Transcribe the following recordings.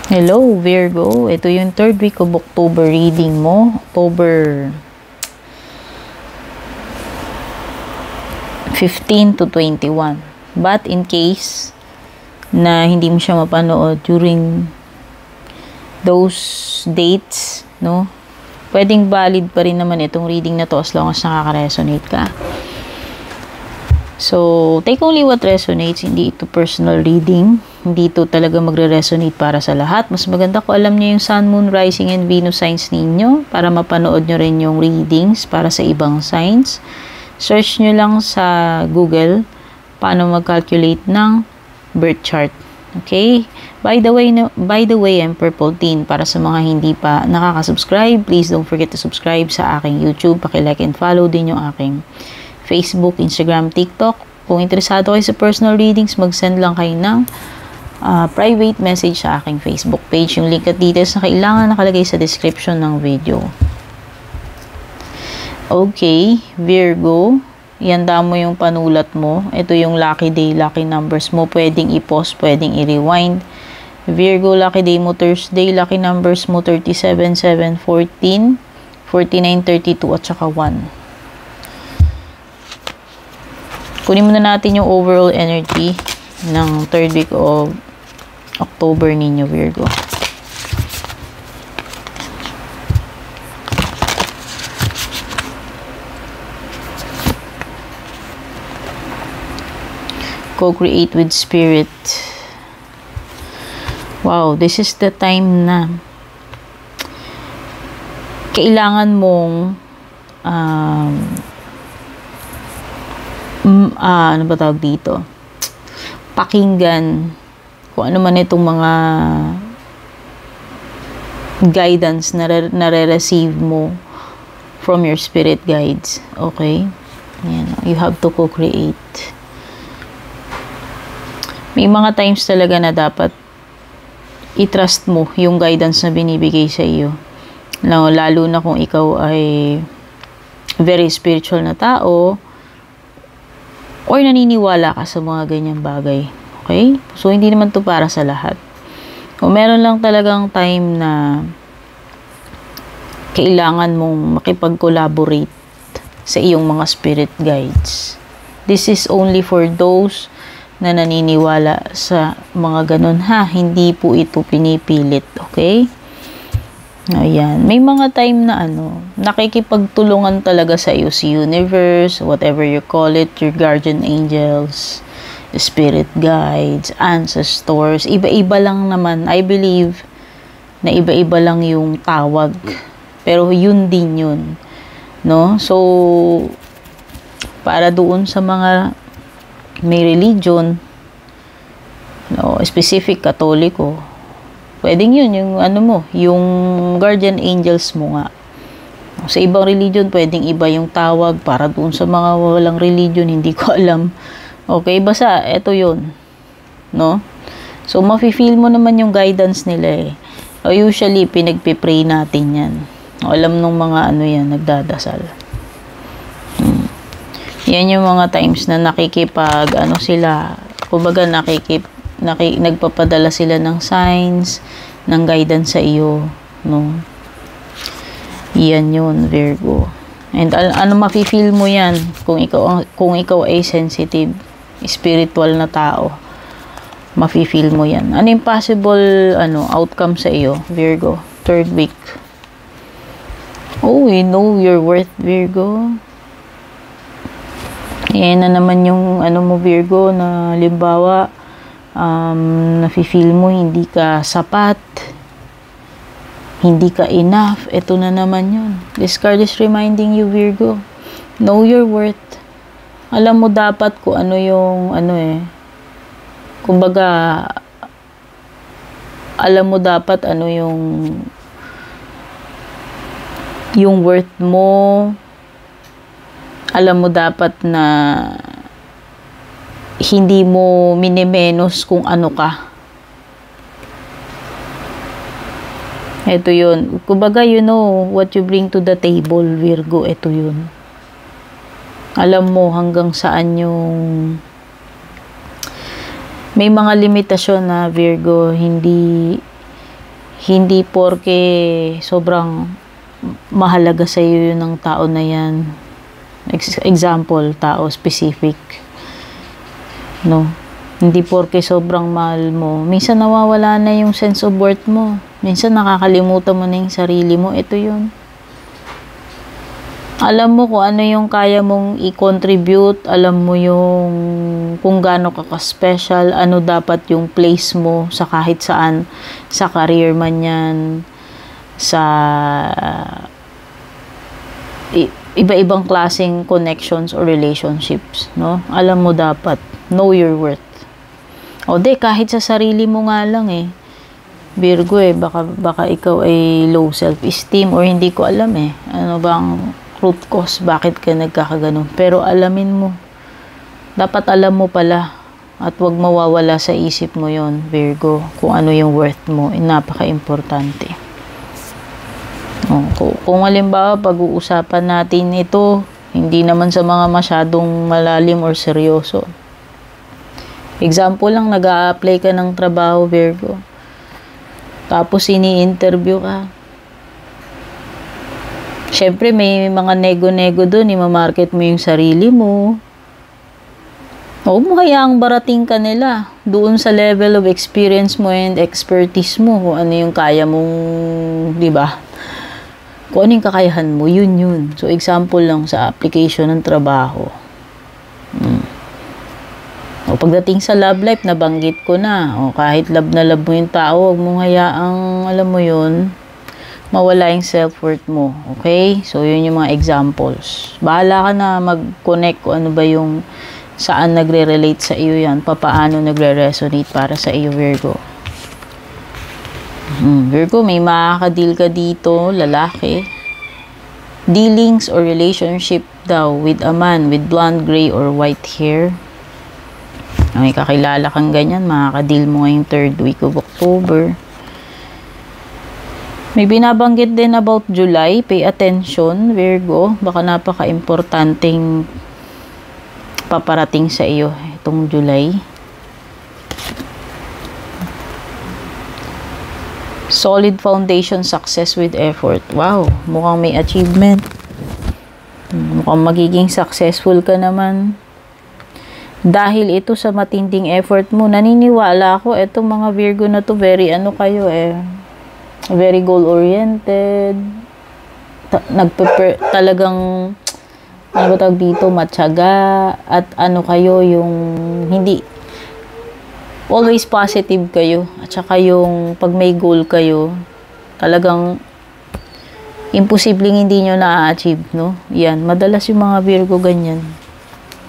Hello, Virgo. Ito yung third week of October reading mo. October 15 to 21. But in case na hindi mo siya mapanood during those dates, no? Pwedeng valid pa rin naman itong reading na to as long as nakaka-resonate ka. So, take only what resonates. Hindi ito personal reading. Hindi ito talaga magre-resonate para sa lahat. Mas maganda kung alam niyo yung Sun, Moon, Rising, and Venus signs ninyo para mapanood nyo rin yung readings para sa ibang signs. Search nyo lang sa Google paano mag-calculate ng birth chart. Okay? By the way, I'm Purple Teen. Para sa mga hindi pa nakaka-subscribe, please don't forget to subscribe sa aking YouTube. Paki-like and follow din yung aking Facebook, Instagram, TikTok. Kung interesado kayo sa personal readings, mag-send lang kayo ng private message sa aking Facebook page. Yung link at details na kailangan nakalagay sa description ng video. Okay, Virgo. Ihanda mo yung panulat mo. Ito yung lucky day, lucky numbers mo. Pwedeng i-pause, pwedeng i-rewind. Virgo, lucky day mo Thursday. Lucky numbers mo 37, 7, 14, 49, 32, at saka 1. Kunin muna natin yung overall energy ng third week of October ninyo, Virgo. Co-create with spirit. Wow, this is the time na kailangan mong ano ba tawag dito? Pakinggan kung ano man itong mga guidance na nare-receive mo from your spirit guides. Okay? Yan. You have to co-create. May mga times talaga na dapat i-trust mo yung guidance na binibigay sa iyo. Lalo na kung ikaw ay very spiritual na tao or naniniwala ka sa mga ganyang bagay. Okay? So, hindi naman to para sa lahat. Kung meron lang talagang time na kailangan mong makipag-collaborate sa iyong mga spirit guides. This is only for those na naniniwala sa mga ganun, ha? Hindi po ito pinipilit. Okay? Ayan. May mga time na nakikipagtulungan talaga sa iyo si universe, whatever you call it, your guardian angels, spirit guides, ancestors. Iba-iba lang naman. I believe na iba-iba lang yung tawag. Pero yun din yun. No? So, para doon sa mga may religion, no, specific Katoliko, pwedeng yun, yung yung guardian angels mo nga. Sa ibang religion, pwedeng iba yung tawag para doon sa mga walang religion, hindi ko alam. Okay, basta, eto yun. No? So, mafe-feel mo naman yung guidance nila eh. Usually, pinagpipray natin yan. Alam nung mga yan, nagdadasal. Yan yung mga times na sila, kumbaga nagpapadala sila ng signs, ng guidance sa iyo, no? Yan yun, Virgo. And mafe-feel mo yan kung ikaw ay sensitive, spiritual na tao. Mafe-feel mo yan. Ano yung possible outcome sa iyo, Virgo? Third week. Oh, you know your worth, Virgo. Yan na naman yung mo, Virgo, na limbawa nafe-feel mo hindi ka sapat, hindi ka enough. Ito na naman yun. This card is reminding you, Virgo, know your worth. Alam mo dapat kung ano yung kumbaga alam mo dapat yung worth mo. Alam mo dapat na hindi mo minimenos kung ano ka. Ito yun. Kumbaga, you know what you bring to the table, Virgo. Ito yun. Alam mo hanggang saan yung may mga limitasyon na, Virgo, hindi Hindi porke sobrang mahalaga sa iyo yun ng tao na yan. Example, tao specific. No? Hindi porke sobrang mahal mo. Minsan nawawala na yung sense of worth mo. Minsan nakakalimutan mo na yung sarili mo. Ito yun. Alam mo kung ano yung kaya mong i-contribute, alam mo yung kung gaano ka ka-special, ano dapat yung place mo sa kahit saan, sa career man yan, sa iba-ibang klaseng connections or relationships, no? Alam mo dapat, know your worth. O di, kahit sa sarili mo nga lang Virgo baka ikaw ay low self-esteem or hindi ko alam ano bang root cause, bakit ka nagkakaganon. Pero alamin mo. Dapat alam mo pala. At wag mawawala sa isip mo yon, Virgo. Kung ano yung worth mo. Napaka-importante. Kung halimbawa, pag-uusapan natin ito, hindi naman sa mga masyadong malalim or seryoso. Example lang, nag-a-apply ka ng trabaho, Virgo. Tapos, ini-interview ka. Siyempre, may mga nego-nego doon. Imamarket mo yung sarili mo. Huwag mo hayaang barating ka nila. Doon sa level of experience mo and expertise mo. Kung ano yung kaya mong, di ba? Kung ano yung kakayahan mo, yun. So, example lang sa application ng trabaho. O, pagdating sa love life, nabanggit ko na. O, kahit love na love mo yung tao, huwag mong hayaang, alam mo yun, mawala yung self-worth mo. Okay? So, yun yung mga examples. Bahala ka na mag-connect kung ano ba yung saan nagre-relate sa iyo yan. Papaano nagre-resonate para sa iyo, Virgo. Virgo, may makakadeal ka dito, lalaki. Dealings or relationship daw with a man with blonde, gray, or white hair. May kakilala kang ganyan, makakadeal mo ngayong 3rd week of October. May binabanggit din about July. Pay attention, Virgo. Baka napaka-importanting paparating sa iyo itong July. Solid foundation, success with effort. Wow, mukhang may achievement. Mukhang magiging successful ka naman. Dahil ito sa matinding effort mo, naniniwala ako, itong mga Virgo na to, very very goal-oriented. Talagang, ano ba tawag dito, matyaga. At ano kayo, yung hindi, always positive kayo. At saka yung, pag may goal kayo, talagang, imposibleng hindi nyo na-achieve, no? Yan, madalas yung mga Virgo ganyan.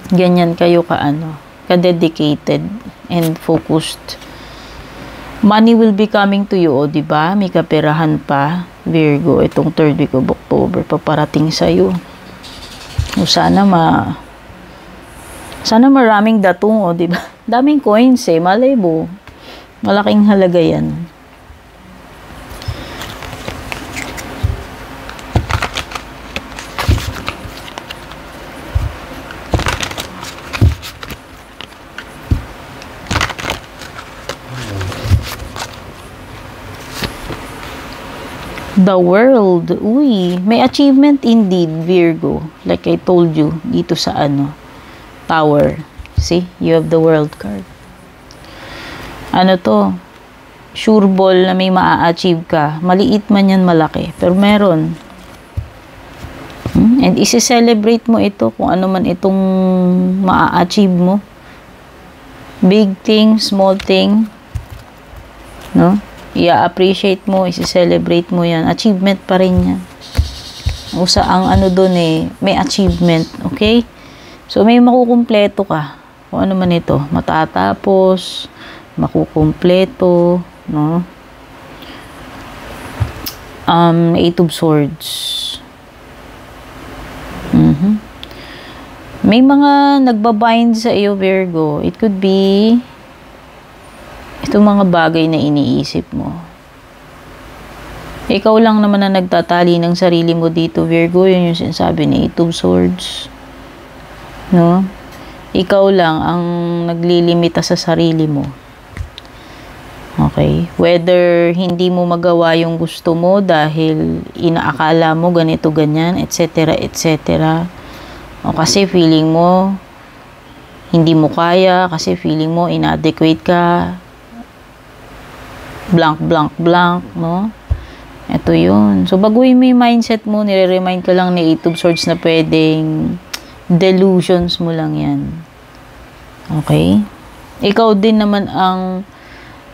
Ganyan kayo ka-dedicated and focused. Money will be coming to you, diba? May kaperahan pa, Virgo, itong 3rd week of October, paparating sa'yo. Sana maraming datong, diba? Daming coins, malay mo. Malaking halaga yan. The world. Uy, may achievement indeed, Virgo. Like I told you, dito sa Tower. See? You have the world card. Ano to? Sure ball na may maa-achieve ka. Maliit man yan, malaki. Pero meron. And isi-celebrate mo ito kung ano man itong maa-achieve mo. Big thing, small thing. No? I-appreciate mo, isi-celebrate mo yan. Achievement pa rin yan. Usa ang doon may achievement. Okay? So, may makukumpleto ka. Kung ano man ito. Matatapos, makukumpleto, no? 8 of Swords. May mga nagbabind sa iyo, Virgo. It could be itong mga bagay na iniisip mo. Ikaw lang naman na nagtatali ng sarili mo dito, Virgo. Yun yung sinasabi ni 8 of Swords. No? Ikaw lang ang naglilimita sa sarili mo. Okay? Whether hindi mo magawa yung gusto mo dahil inaakala mo ganito, ganyan, etc., etc. O kasi feeling mo hindi mo kaya, kasi feeling mo inadequate ka, blank, blank, blank, no? Ito yun. So, baguhin mo yung mindset mo. Nire-remind ko lang ni Eight of Swords na pwedeng delusions mo lang yan. Okay? Ikaw din naman ang,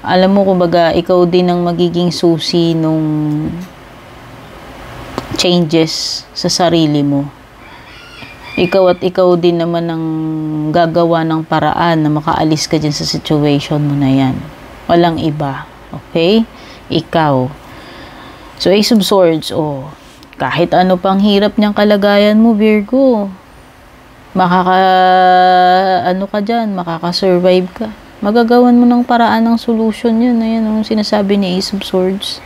alam mo, kumbaga, ikaw din ang magiging susi nung changes sa sarili mo. Ikaw at ikaw din naman ang gagawa ng paraan na makaalis ka dyan sa situation mo na yan. Walang iba. Okay? Ikaw. So, Ace of Swords, kahit ano pang hirap niyang kalagayan mo, Virgo, makaka-survive ka. Magagawan mo ng paraan ng solution yun. Ayan, yung sinasabi ni Ace of Swords.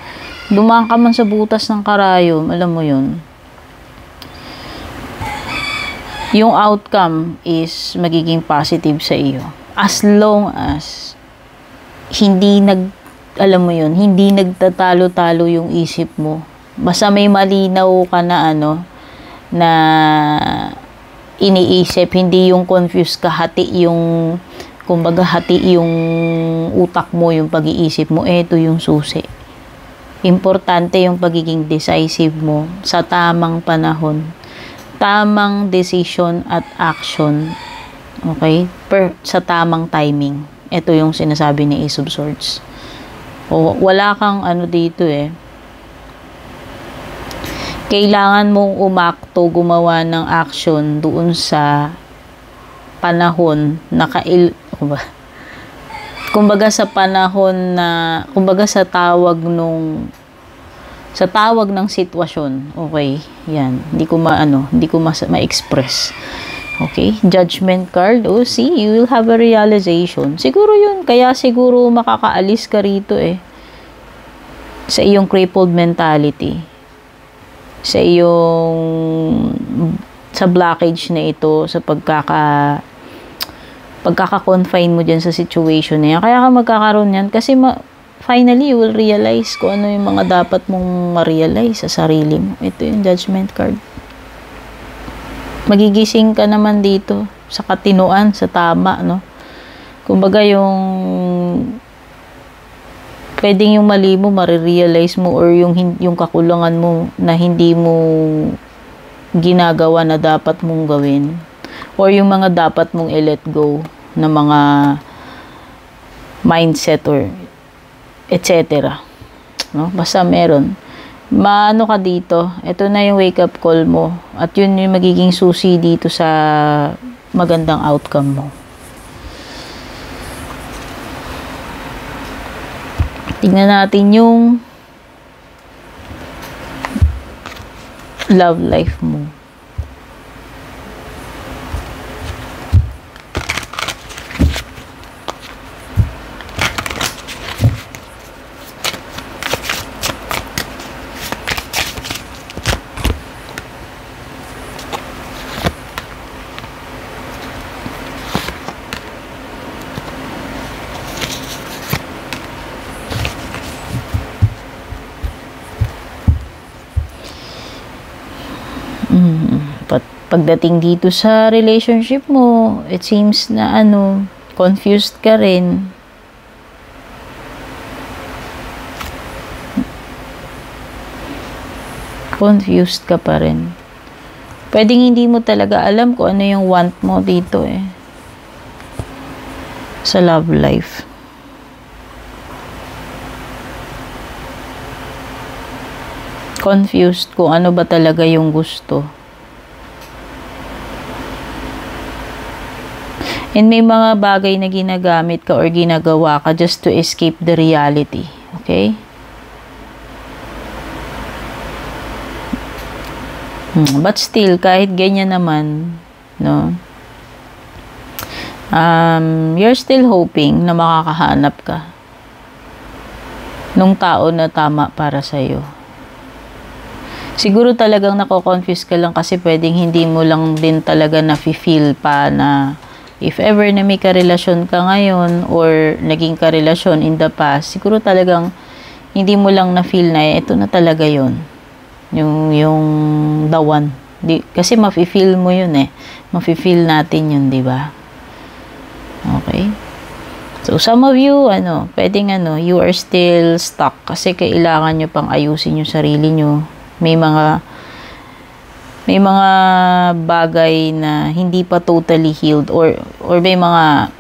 Dumaan ka man sa butas ng karayom, alam mo yun. Yung outcome is magiging positive sa iyo. As long as hindi alam mo yun, hindi nagtatalo-talo yung isip mo. Basta may malinaw ka na na iniisip, hindi yung confused ka, hati yung utak mo, yung pag-iisip mo, eto yung susi. Importante yung pagiging decisive mo sa tamang panahon. Tamang decision at action. Okay? Sa tamang timing. Ito yung sinasabi ni Ace of Swords. Wala kang dito Kailangan mong umakto, gumawa ng action doon sa panahon na kumbaga sa panahon na, kumbaga sa tawag ng sitwasyon. Okay, yan. Hindi ko ma-express. Okay, Judgment card. See, you will have a realization. Siguro yun, kaya siguro makakaalis ka rito sa iyong crippled mentality. Sa blockage na ito, sa pagkaka-confine mo dyan sa situation na yan. Kaya ka magkakaroon yan kasi finally, you will realize kung ano yung mga dapat mong ma-realize sa sarili mo. Ito yung Judgment card. Magigising ka naman dito sa katinoan, sa tama, no? Kumbaga pwedeng yung mali mo, marirealize mo, or yung kakulangan mo na hindi mo ginagawa na dapat mong gawin. Or yung mga dapat mong i-let go na mga mindset or etc. No? Basta meron. Maano ka dito, ito na yung wake up call mo. At yun yung magiging susi dito sa magandang outcome mo. Tingnan natin yung love life mo. Pagdating dito sa relationship mo, it seems na confused ka rin. Confused ka pa rin. Pwedeng hindi mo talaga alam kung ano yung want mo dito sa love life. Confused kung ano ba talaga yung gusto. And may mga bagay na ginagamit ka or ginagawa ka just to escape the reality. Okay? But still, kahit ganyan naman, no? You're still hoping na makakahanap ka nung tao na tama para sa'yo. Siguro talagang nako-confuse ka lang kasi pwedeng hindi mo lang din talaga na-feel pa na if ever na may karelasyon ka ngayon or naging karelasyon in the past, siguro talagang hindi mo lang na-feel na ito na talaga yon yung the one. Kasi mafe-feel mo yun mafe-feel natin yun, di ba? Okay. So, some of you, pwedeng you are still stuck kasi kailangan nyo pang ayusin yung sarili nyo. May mga bagay na hindi pa totally healed or may mga,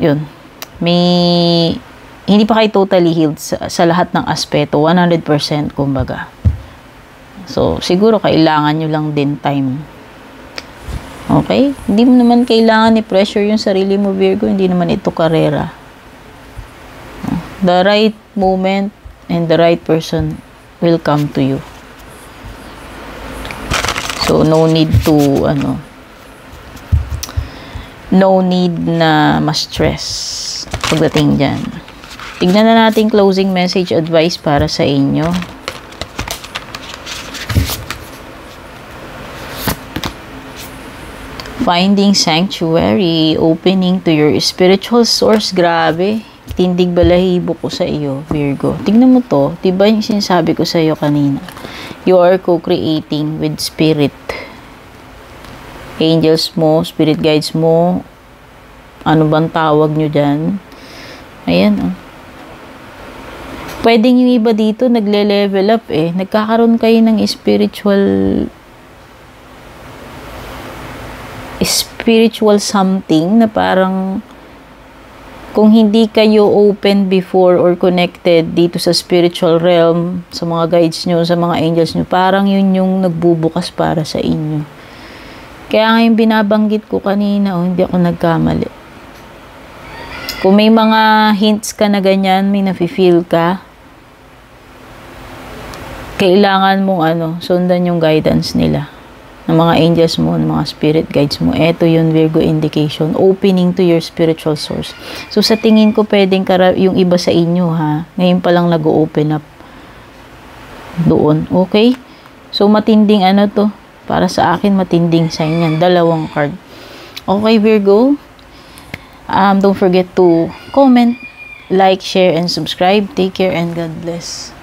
hindi pa kayo totally healed sa lahat ng aspeto, 100% kumbaga. So, siguro kailangan nyo lang din time. Okay? Hindi mo naman kailangan i-pressure yung sarili mo, Virgo. Hindi naman ito karera. The right moment and the right person will come to you. So, no need to, no need na ma-stress pagdating dyan. Tignan na natin closing message advice para sa inyo. Finding sanctuary, opening to your spiritual source. Grabe. Tindig balahibo ko sa iyo, Virgo. Tignan mo to. Diba yung sinasabi ko sa iyo kanina? You are co-creating with spirit. Angels mo, spirit guides mo, ano bang tawag nyo dyan? Ayan, Pwedeng yung iba dito nagle-level up Nagkakaroon kayo ng spiritual something na parang kung hindi kayo open before or connected dito sa spiritual realm, sa mga guides nyo, sa mga angels nyo, parang yun yung nagbubukas para sa inyo. Kaya nga yung binabanggit ko kanina, hindi ako nagkamali. Kung may mga hints ka na ganyan, may nafe-feel ka, kailangan mong sundan yung guidance nila. Ng mga angels mo, ng mga spirit guides mo. Ito yung Virgo indication. Opening to your spiritual source. So, sa tingin ko, pwedeng yung iba sa inyo, ngayon pa lang nag-open up doon. Okay? So, matinding to. Para sa akin, matinding sign yan. 2 card. Okay, Virgo? Don't forget to comment, like, share, and subscribe. Take care and God bless.